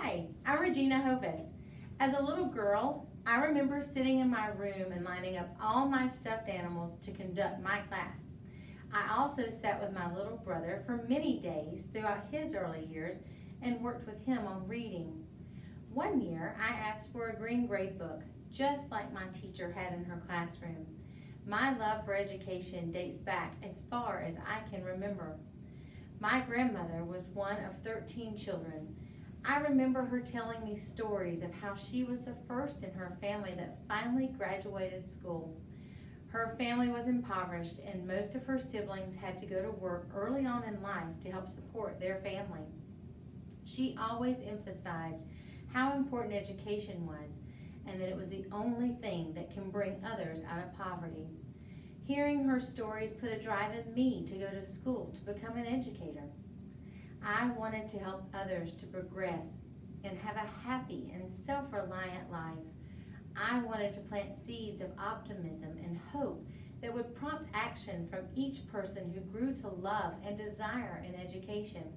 Hi, I'm Regina Hovis. As a little girl, I remember sitting in my room and lining up all my stuffed animals to conduct my class. I also sat with my little brother for many days throughout his early years and worked with him on reading. One year, I asked for a green grade book, just like my teacher had in her classroom. My love for education dates back as far as I can remember. My grandmother was one of 13 children. I remember her telling me stories of how she was the first in her family that finally graduated school. Her family was impoverished and most of her siblings had to go to work early on in life to help support their family. She always emphasized how important education was and that it was the only thing that can bring others out of poverty. Hearing her stories put a drive in me to go to school to become an educator. I wanted to help others to progress and have a happy and self-reliant life. I wanted to plant seeds of optimism and hope that would prompt action from each person who grew to love and desire an education.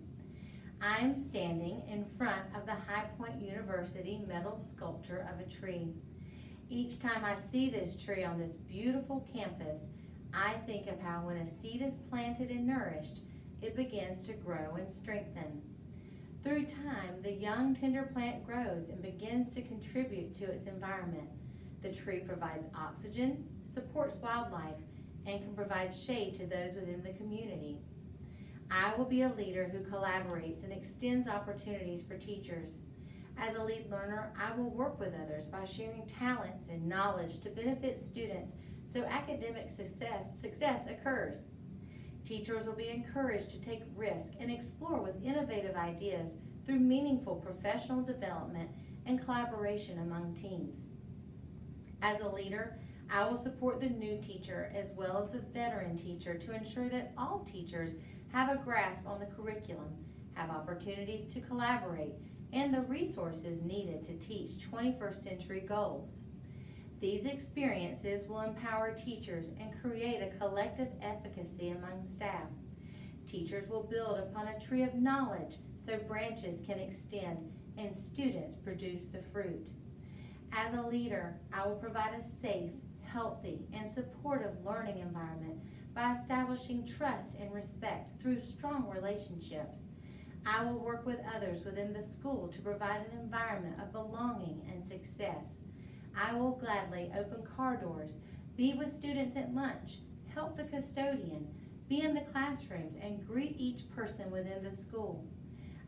I am standing in front of the High Point University metal sculpture of a tree. Each time I see this tree on this beautiful campus, I think of how when a seed is planted and nourished, it begins to grow and strengthen. Through time, the young tender plant grows and begins to contribute to its environment. The tree provides oxygen, supports wildlife, and can provide shade to those within the community. I will be a leader who collaborates and extends opportunities for teachers. As a lead learner, I will work with others by sharing talents and knowledge to benefit students so academic success occurs. Teachers will be encouraged to take risks and explore with innovative ideas through meaningful professional development and collaboration among teams. As a leader, I will support the new teacher as well as the veteran teacher to ensure that all teachers have a grasp on the curriculum, have opportunities to collaborate, and the resources needed to teach 21st century goals. These experiences will empower teachers and create a collective efficacy among staff. Teachers will build upon a tree of knowledge so branches can extend and students produce the fruit. As a leader, I will provide a safe, healthy, and supportive learning environment by establishing trust and respect through strong relationships. I will work with others within the school to provide an environment of belonging and success. I will gladly open car doors, be with students at lunch, help the custodian, be in the classrooms, and greet each person within the school.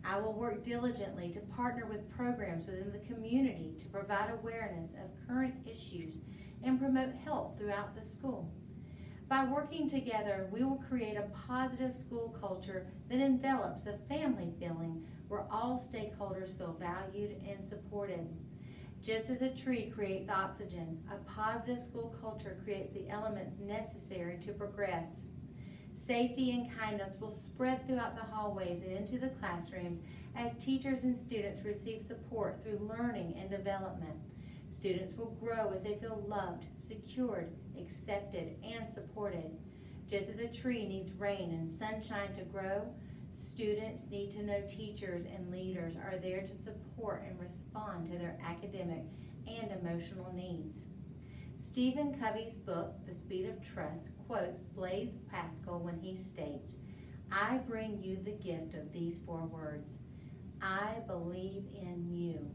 I will work diligently to partner with programs within the community to provide awareness of current issues and promote health throughout the school. By working together, we will create a positive school culture that envelops a family feeling where all stakeholders feel valued and supported. Just as a tree creates oxygen, a positive school culture creates the elements necessary to progress. Safety and kindness will spread throughout the hallways and into the classrooms as teachers and students receive support through learning and development. Students will grow as they feel loved, secured, accepted, and supported. Just as a tree needs rain and sunshine to grow, students need to know teachers and leaders are there to support and respond to their academic and emotional needs. Stephen Covey's book, The Speed of Trust, quotes Blaise Pascal when he states, "I bring you the gift of these 4 words. I believe in you."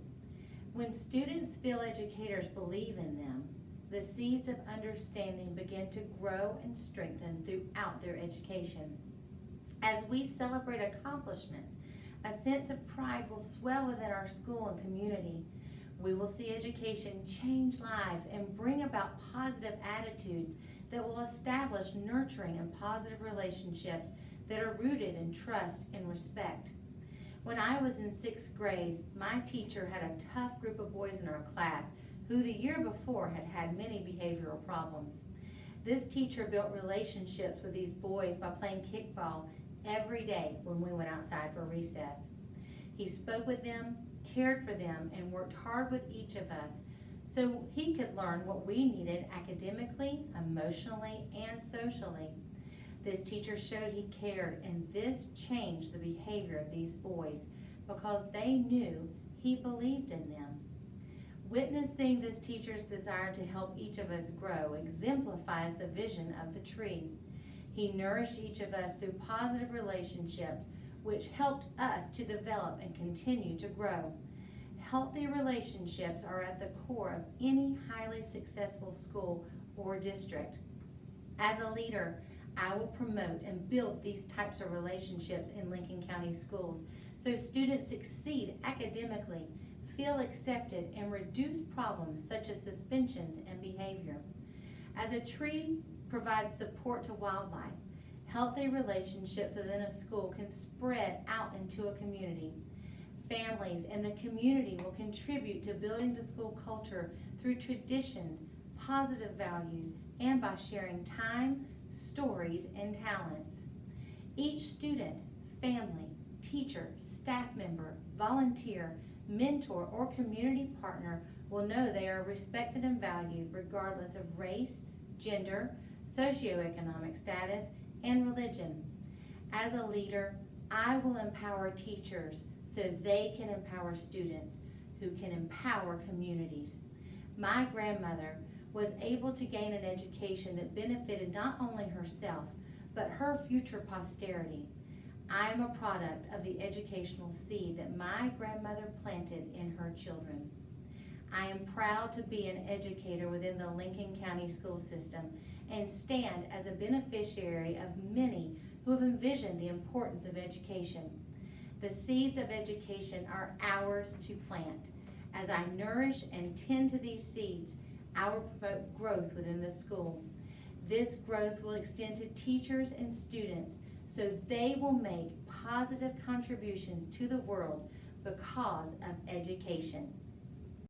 When students feel educators believe in them, the seeds of understanding begin to grow and strengthen throughout their education. As we celebrate accomplishments, a sense of pride will swell within our school and community. We will see education change lives and bring about positive attitudes that will establish nurturing and positive relationships that are rooted in trust and respect. When I was in 6th grade, my teacher had a tough group of boys in our class who the year before had had many behavioral problems. This teacher built relationships with these boys by playing kickball every day when we went outside for recess. He spoke with them, cared for them, and worked hard with each of us so he could learn what we needed academically, emotionally, and socially. This teacher showed he cared, and this changed the behavior of these boys because they knew he He believed in them. Witnessing this teacher's desire to help each of us grow exemplifies the vision of the tree. He nourished each of us through positive relationships, which helped us to develop and continue to grow. Healthy relationships are at the core of any highly successful school or district. As a leader, I will promote and build these types of relationships in Lincoln County schools so students succeed academically, feel accepted, and reduce problems such as suspensions and behavior. As a tree provides support to wildlife, healthy relationships within a school can spread out into a community. Families and the community will contribute to building the school culture through traditions, positive values, and by sharing time, stories, and talents. Each student, family, teacher, staff member, volunteer, mentor, or community partner will know they are respected and valued regardless of race, gender, socioeconomic status, and religion. As a leader, I will empower teachers so they can empower students who can empower communities. My grandmother was able to gain an education that benefited not only herself, but her future posterity. I am a product of the educational seed that my grandmother planted in her children. I am proud to be an educator within the Lincoln County school system and stand as a beneficiary of many who have envisioned the importance of education. The seeds of education are ours to plant. As I nourish and tend to these seeds, I will promote growth within the school. This growth will extend to teachers and students so they will make positive contributions to the world because of education.